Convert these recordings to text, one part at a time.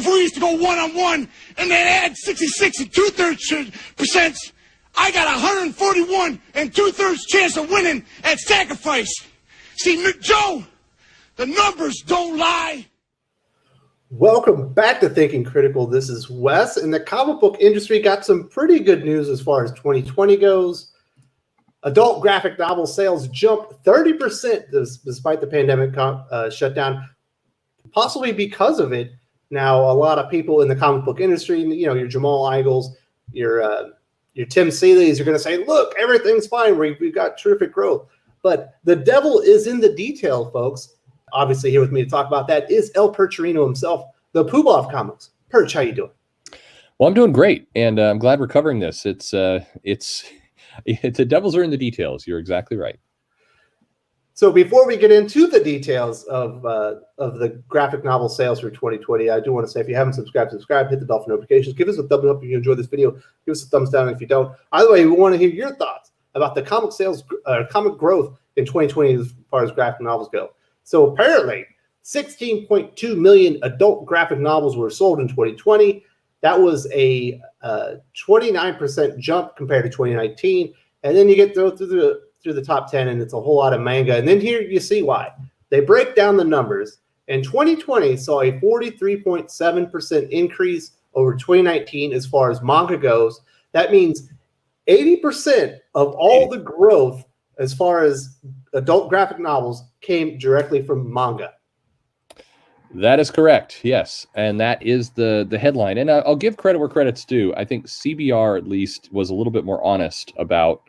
before we used to go one-on-one and then add 66 and 2/3%. I got 141 and 2/3 chance of winning at sacrifice. See, Joe, the numbers don't lie. Welcome back to Thinking Critical. This is Wes, and the comic book industry got some pretty good news as far as 2020 goes. Adult graphic novel sales jumped 30% despite the pandemic shutdown, possibly because of it. Now, a lot of people in the comic book industry, you know, your Jamal Eigels, your Tim Seelys are going to say, look, everything's fine. We've got terrific growth. But the devil is in the detail, folks. Obviously, here with me to talk about that is El Percherino himself, the Poobah of comics. Perch, how you doing? Well, I'm doing great, and I'm glad we're covering this. The devils are in the details. You're exactly right. So before we get into the details of the graphic novel sales for 2020, I do want to say, if you haven't subscribed, hit the bell for notifications. Give us a thumbs up if you enjoyed this video. Give us a thumbs down if you don't. Either way, we want to hear your thoughts about the comic sales, comic growth in 2020 as far as graphic novels go. So apparently, 16.2 million adult graphic novels were sold in 2020. That was a 29% jump compared to 2019. And then you get through the top 10, and it's a whole lot of manga. And then here you see why. They break down the numbers. And 2020 saw a 43.7% increase over 2019 as far as manga goes. That means 80% of all the growth as far as adult graphic novels came directly from manga. That is correct, yes. And that is the headline. And I'll give credit where credit's due. I think CBR at least was a little bit more honest about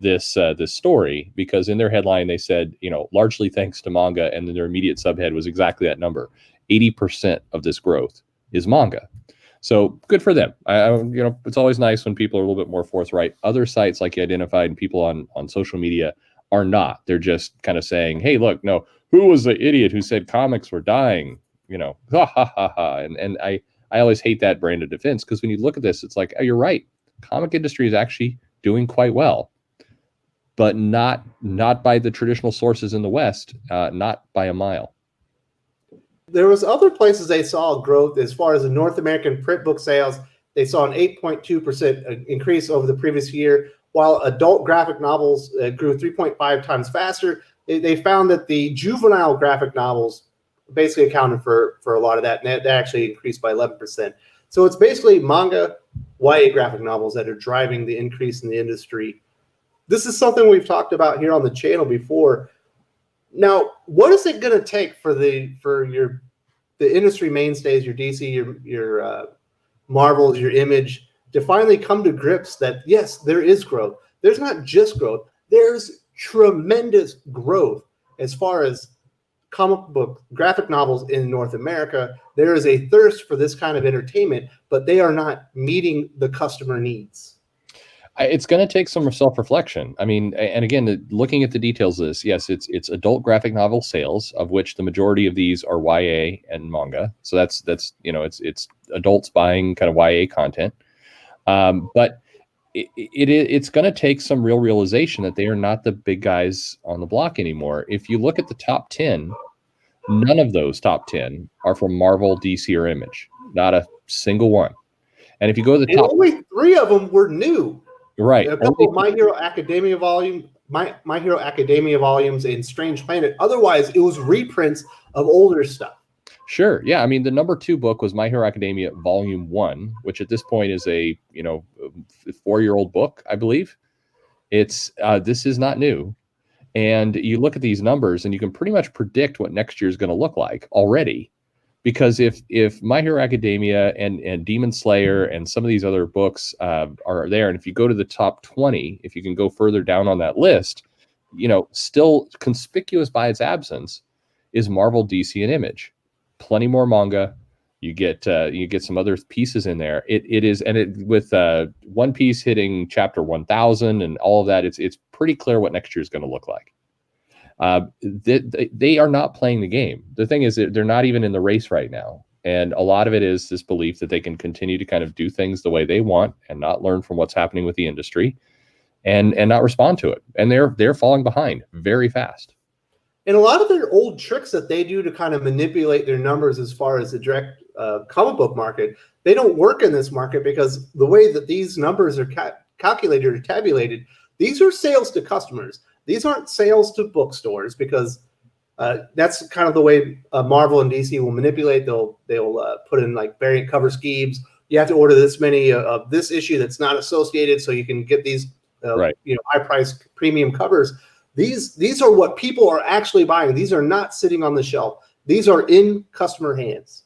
this story, because in their headline they said, you know, largely thanks to manga, and then their immediate subhead was exactly that number. 80% of this growth is manga. So good for them. You know, it's always nice when people are a little bit more forthright. Other sites, like you identified, and people on social media are not. They're just kind of saying, hey, look, no, who was the idiot who said comics were dying? You know, ha ha ha ha. And I always hate that brand of defense, because when you look at this, it's like, oh, you're right. Comic industry is actually doing quite well, but not by the traditional sources in the West, not by a mile. There was other places they saw growth as far as the North American print book sales. They saw an 8.2% increase over the previous year, while adult graphic novels grew 3.5 times faster. They found that the juvenile graphic novels basically accounted for a lot of that, and that actually increased by 11%. So it's basically manga, YA graphic novels that are driving the increase in the industry. This is something we've talked about here on the channel before. Now, what is it going to take for the industry mainstays, your DC, your Marvels, your Image, to finally come to grips that, yes, there is growth. There's not just growth. There's tremendous growth as far as comic book graphic novels in North America. There is a thirst for this kind of entertainment, but they are not meeting the customer needs. It's going to take some self-reflection. I mean, and again, looking at the details of this, yes, it's adult graphic novel sales, of which the majority of these are YA and manga. So that's you know, it's adults buying kind of YA content. But it's going to take some real realization that they are not the big guys on the block anymore. If you look at the top 10, none of those top 10 are from Marvel, DC, or Image. Not a single one. And if you go to the top, only 3 of them were new. Right. A couple of My Hero Academia volumes, and Strange Planet. Otherwise, it was reprints of older stuff. Sure. Yeah. I mean, the number 2 book was My Hero Academia Volume 1, which at this point is a 4-year-old book, I believe. It's this is not new. And you look at these numbers and you can pretty much predict what next year is going to look like already. Because if My Hero Academia and Demon Slayer and some of these other books are there, and if you go to the top 20, if you can go further down on that list, you know, still conspicuous by its absence is Marvel, DC, and Image. Plenty more manga. You get some other pieces in there. It is, and it with One Piece hitting chapter 1000 and all of that, it's pretty clear what next year is going to look like. They are not playing the game. The thing is that they're not even in the race right now. And a lot of it is this belief that they can continue to kind of do things the way they want and not learn from what's happening with the industry and not respond to it. And they're falling behind very fast. And a lot of their old tricks that they do to kind of manipulate their numbers as far as the direct comic book market. They don't work in this market because the way that these numbers are calculated or tabulated, these are sales to customers. These aren't sales to bookstores because that's kind of the way Marvel and DC will manipulate. They'll put in like variant cover schemes. You have to order this many of this issue that's not associated, so you can get these high price premium covers. These are what people are actually buying. These are not sitting on the shelf. These are in customer hands.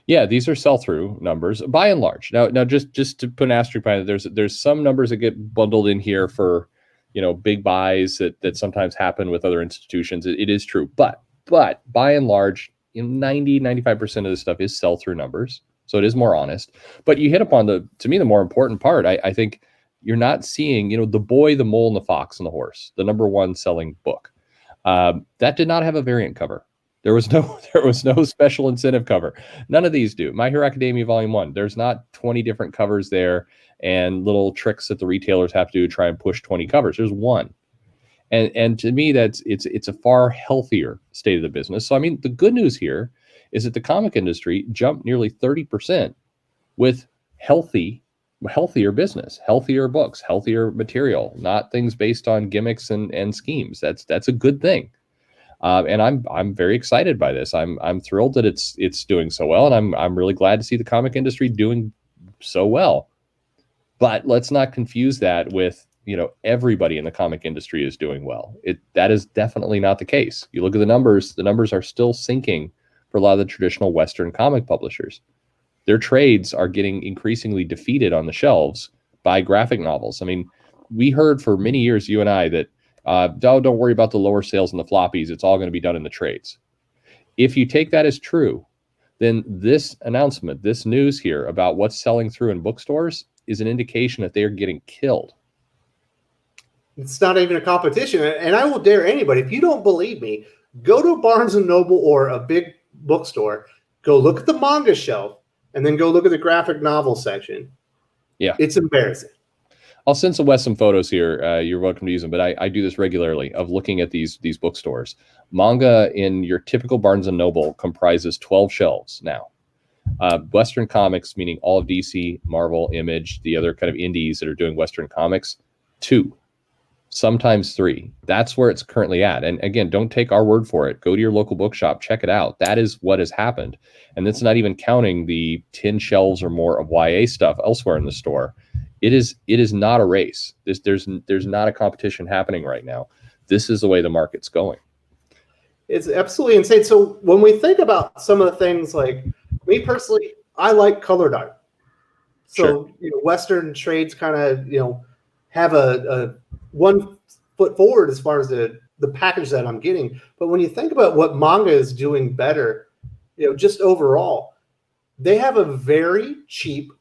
Yeah, these are sell-through numbers by and large. Now, just to put an asterisk by it, there's some numbers that get bundled in here for, big buys that sometimes happen with other institutions. It is true, but by and large, 90-95% of this stuff is sell-through numbers, so it is more honest. But you hit upon to me the more important part. I think you're not seeing, The Boy, the Mole, and the Fox and the Horse, the number one selling book. That did not have a variant cover. There was no special incentive cover. None of these do. My Hero Academia Volume 1, there's not 20 different covers there and little tricks that the retailers have to do to try and push 20 covers. There's one. And to me, it's a far healthier state of the business. So, the good news here is that the comic industry jumped nearly 30% with healthier business, healthier books, healthier material, not things based on gimmicks and schemes. That's a good thing. And I'm very excited by this. I'm thrilled that it's doing so well, and I'm really glad to see the comic industry doing so well. But let's not confuse that with everybody in the comic industry is doing well. That is definitely not the case. You look at the numbers are still sinking for a lot of the traditional Western comic publishers. Their trades are getting increasingly defeated on the shelves by graphic novels. We heard for many years, you and I, that don't worry about the lower sales in the floppies. It's all going to be done in the trades. If you take that as true, then this announcement, this news here about what's selling through in bookstores is an indication that they are getting killed. It's not even a competition. And I will dare anybody, if you don't believe me, go to Barnes & Noble or a big bookstore, go look at the manga shelf, and then go look at the graphic novel section. Yeah. It's embarrassing. I'll send some photos here. You're welcome to use them, but I do this regularly of looking at these bookstores. Manga in your typical Barnes & Noble comprises 12 shelves now. Western comics, meaning all of DC, Marvel, Image, the other kind of indies that are doing Western comics, 2, sometimes 3. That's where it's currently at. And again, don't take our word for it. Go to your local bookshop, check it out. That is what has happened. And that's not even counting the 10 shelves or more of YA stuff elsewhere in the store. It is not a race. There's not a competition happening right now. This is the way the market's going. It's absolutely insane. So when we think about some of the things, like me personally, I like colored art. So Sure. Western trades kind of have a 1 foot forward as far as the package that I'm getting. But when you think about what manga is doing better, just overall, they have a very cheap,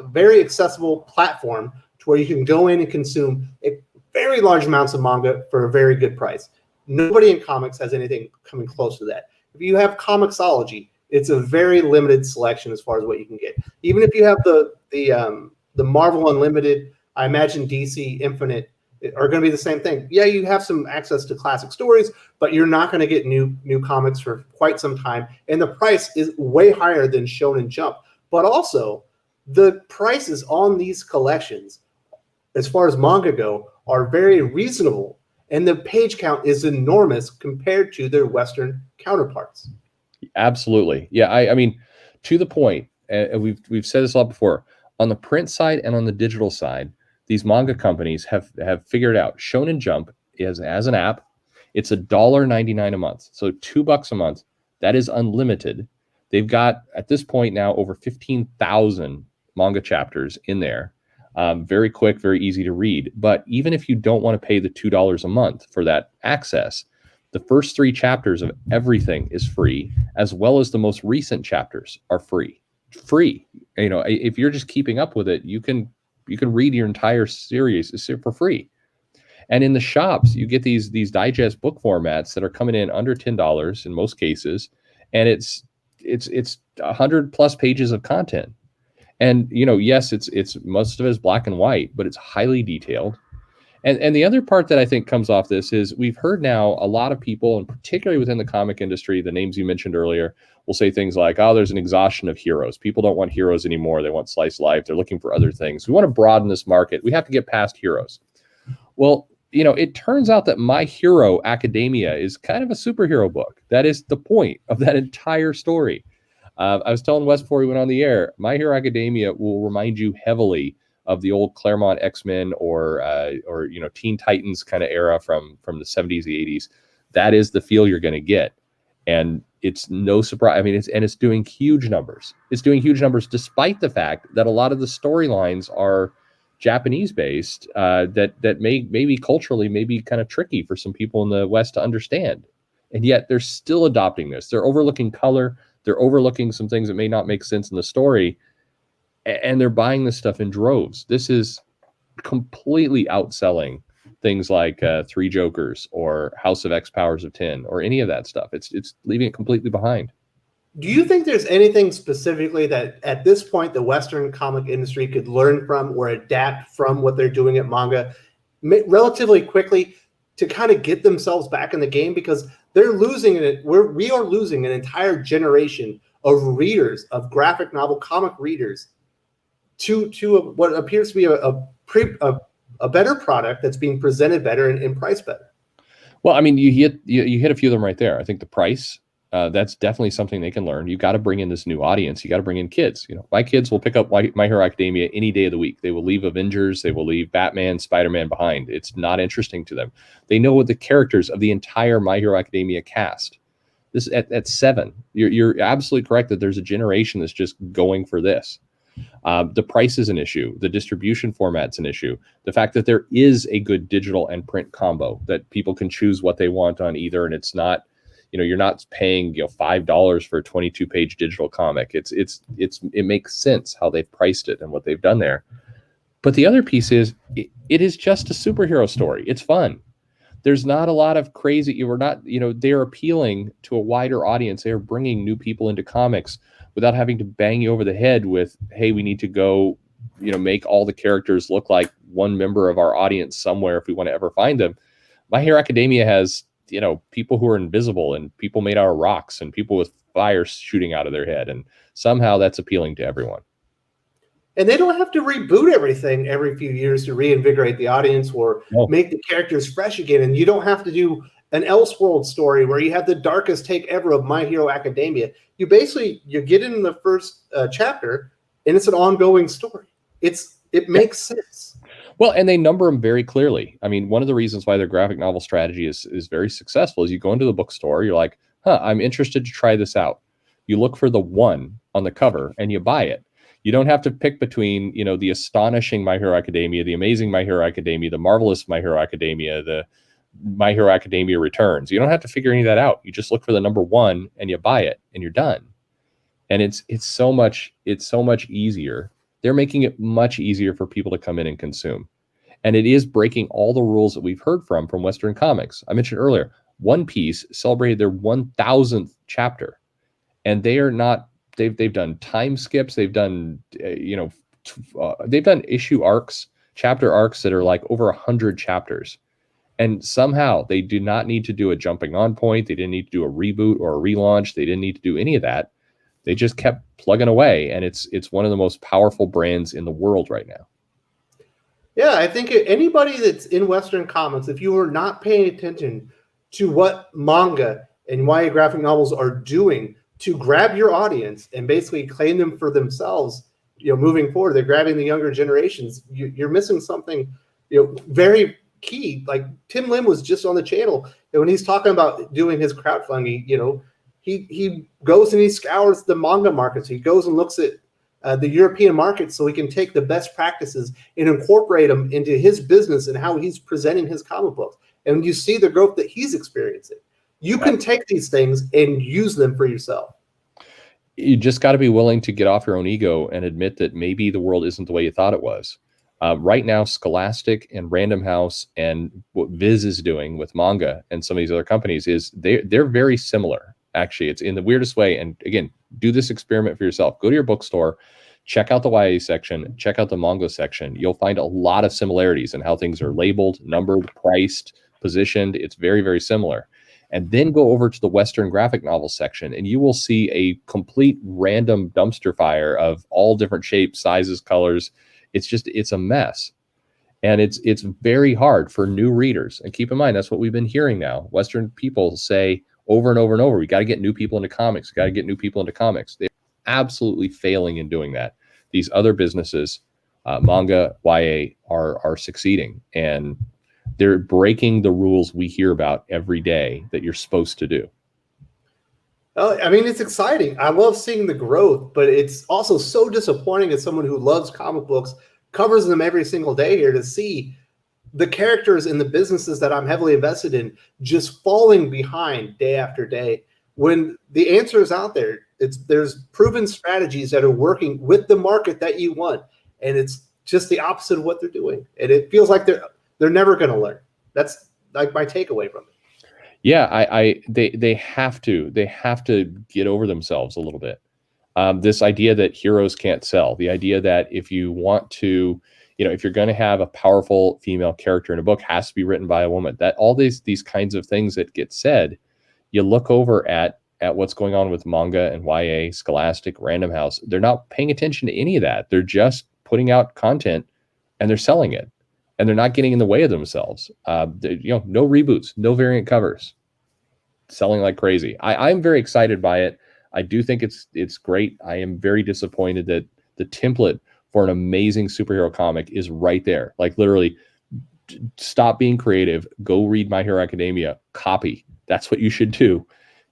very accessible platform to where you can go in and consume very large amounts of manga for a very good price. Nobody in comics has anything coming close to that. If you have Comixology, it's a very limited selection as far as what you can get. Even if you have the Marvel Unlimited, I imagine DC Infinite are going to be the same thing. Yeah, you have some access to classic stories, but you're not going to get new comics for quite some time. And the price is way higher than Shonen Jump. But also, the prices on these collections, as far as manga go, are very reasonable. And the page count is enormous compared to their Western counterparts. Absolutely. Yeah, I mean, to the point, and we've said this a lot before, on the print side and on the digital side, these manga companies have figured out Shonen Jump as an app. It's $1.99 a month. So $2 a month. That is unlimited. They've got, at this point now, over 15,000 manga chapters in there. Very quick, very easy to read. But even if you don't want to pay the $2 a month for that access, the first 3 chapters of everything is free, as well as the most recent chapters are free. If you're just keeping up with it, you can read your entire series for free. And in the shops, you get these digest book formats that are coming in under $10 in most cases, and it's 100 plus pages of content. And yes, it's most of it is black and white, but it's highly detailed. And the other part that I think comes off this is we've heard now a lot of people, and particularly within the comic industry, the names you mentioned earlier, will say things like, oh, there's an exhaustion of heroes. People don't want heroes anymore. They want slice life. They're looking for other things. We want to broaden this market. We have to get past heroes. Well, it turns out that My Hero Academia is kind of a superhero book. That is the point of that entire story. I was telling Wes before we went on the air, My Hero Academia will remind you heavily of the old Claremont X-Men or Teen Titans kind of era from the 70s, the 80s. That is the feel you're going to get. And it's no surprise. I mean, it's doing huge numbers. It's doing huge numbers despite the fact that a lot of the storylines are Japanese based, that maybe culturally may be kind of tricky for some people in the West to understand. And yet they're still adopting this. They're overlooking color. They're overlooking some things that may not make sense in the story. And they're buying this stuff in droves. This is completely outselling things like Three Jokers or House of X Powers of 10 or any of that stuff. It's leaving it completely behind. Do you think there's anything specifically that at this point the Western comic industry could learn from or adapt from what they're doing at manga relatively quickly to kind of get themselves back in the game? Because they're losing it. We are losing an entire generation of readers, of graphic novel comic readers, to what appears to be a better product that's being presented better and priced better. Well, I mean, you hit a few of them right there. I think the price, that's definitely something they can learn. You got to bring in this new audience. You got to bring in kids. My kids will pick up My Hero Academia any day of the week. They will leave Avengers. They will leave Batman, Spider-Man behind. It's not interesting to them. They know what the characters of the entire My Hero Academia cast. This at 7. You're absolutely correct that there's a generation that's just going for this. The price is an issue. The distribution format's an issue. The fact that there is a good digital and print combo that people can choose what they want on either, and it's not, you're not paying $5 for a 22-page digital comic. It makes sense how they've priced it and what they've done there. But the other piece is it is just a superhero story. It's fun. There's not a lot of crazy. They're appealing to a wider audience. They are bringing new people into comics without having to bang you over the head with, hey, we need to go, make all the characters look like one member of our audience somewhere if we want to ever find them. My Hero Academia has, people who are invisible and people made out of rocks and people with fire shooting out of their head. And somehow that's appealing to everyone. And they don't have to reboot everything every few years to reinvigorate the audience or make the characters fresh again. And you don't have to do an Elseworld story where you have the darkest take ever of My Hero Academia. You get in the first chapter and it's an ongoing story. It makes sense. Well, and they number them very clearly. I mean, one of the reasons why their graphic novel strategy is very successful is you go into the bookstore, you're like, I'm interested to try this out. You look for the 1 on the cover and you buy it. You don't have to pick between, the astonishing My Hero Academia, the amazing My Hero Academia, the marvelous My Hero Academia, the My Hero Academia Returns. You don't have to figure any of that out. You just look for the number 1 and you buy it and you're done. And it's so much easier. They're making it much easier for people to come in and consume. And it is breaking all the rules that we've heard from Western comics. I mentioned earlier, One Piece celebrated their 1000th chapter. And they are not, they've done time skips. They've done, they've done issue arcs, chapter arcs that are like over 100 chapters. And somehow they do not need to do a jumping on point. They didn't need to do a reboot or a relaunch. They didn't need to do any of that. They just kept plugging away. And it's one of the most powerful brands in the world right now. Yeah, I think anybody that's in Western comics, if you are not paying attention to what manga and YA graphic novels are doing to grab your audience and basically claim them for themselves, moving forward, they're grabbing the younger generations. You're missing something, very key. Like Tim Lim was just on the channel, and when he's talking about doing his crowdfunding, he goes and he scours the manga markets. He goes and looks at the European market so he can take the best practices and incorporate them into his business and how he's presenting his comic books. And you see the growth that he's experiencing. You can take these things and use them for yourself. You just got to be willing to get off your own ego and admit that maybe the world isn't the way you thought it was. Right now, Scholastic and Random House and what Viz is doing with manga and some of these other companies is they're very similar. Actually, it's in the weirdest way. And again, do this experiment for yourself. Go to your bookstore, check out the YA section, check out the manga section. You'll find a lot of similarities in how things are labeled, numbered, priced, positioned. It's very, very similar. And then go over to the Western graphic novel section, and you will see a complete random dumpster fire of all different shapes, sizes, colors. It's a mess. And it's very hard for new readers. And keep in mind, that's what we've been hearing now. Western people say over and over and over, we got to get new people into comics. We got to get new people into comics. They're absolutely failing in doing that. These other businesses, manga, YA, are succeeding. And they're breaking the rules we hear about every day that you're supposed to do. Well, I mean, it's exciting. I love seeing the growth, but it's also so disappointing as someone who loves comic books, covers them every single day here, to see the characters in the businesses that I'm heavily invested in just falling behind day after day, when the answer is out there. There's proven strategies that are working with the market that you want, and it's just the opposite of what they're doing. And it feels like they're never going to learn. That's like my takeaway from it. Yeah, they have to get over themselves a little bit. This idea that heroes can't sell, the idea that if you want to, if you're going to have a powerful female character in a book, has to be written by a woman, that all these kinds of things that get said, you look over at what's going on with manga and YA, Scholastic, Random House. They're not paying attention to any of that. They're just putting out content and they're selling it, and they're not getting in the way of themselves. No reboots, no variant covers, selling like crazy. I'm very excited by it. I do think it's great. I am very disappointed that the template for an amazing superhero comic is right there. Like, literally, stop being creative. Go read My Hero Academia. Copy. That's what you should do.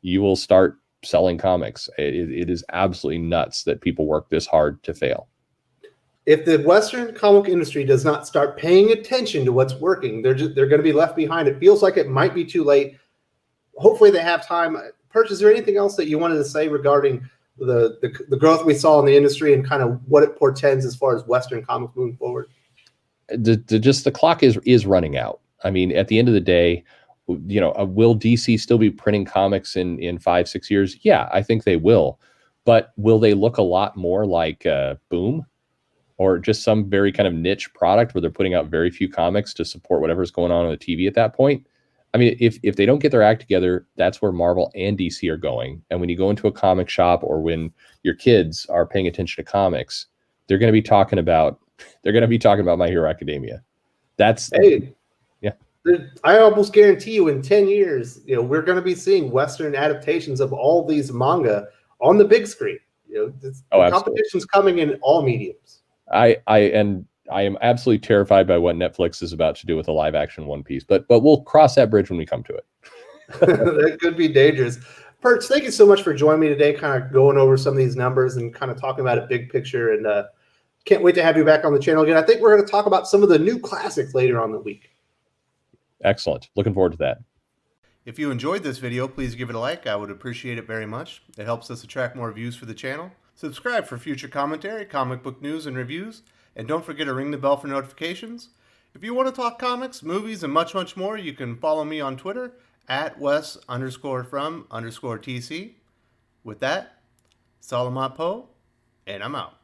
You will start selling comics. It is absolutely nuts that people work this hard to fail. If the Western comic industry does not start paying attention to what's working, they're going to be left behind. It feels like it might be too late. Hopefully they have time. Perch, is there anything else that you wanted to say regarding the growth we saw in the industry and kind of what it portends as far as Western comics moving forward? The clock is running out. I mean, at the end of the day, will DC still be printing comics in 5-6 years? Yeah, I think they will. But will they look a lot more like Boom, or just some very kind of niche product where they're putting out very few comics to support whatever's going on the TV at that point? I mean, if they don't get their act together, that's where Marvel and DC are going. And when you go into a comic shop, or when your kids are paying attention to comics, they're going to be talking about My Hero Academia. Yeah. I almost guarantee you in 10 years, we're going to be seeing Western adaptations of all these manga on the big screen. Competition's coming in all mediums. I am absolutely terrified by what Netflix is about to do with a live action One Piece, but we'll cross that bridge when we come to it. That could be dangerous. Perch, thank you so much for joining me today, kind of going over some of these numbers and kind of talking about a big picture. And can't wait to have you back on the channel again. I think we're going to talk about some of the new classics later on the week. Excellent. Looking forward to that. If you enjoyed this video, please give it a like. I would appreciate it very much. It helps us attract more views for the channel. Subscribe for future commentary, comic book news, and reviews. And don't forget to ring the bell for notifications. If you want to talk comics, movies, and much, much more, you can follow me on Twitter at Wes_from_TC. With that, Salamat Po, and I'm out.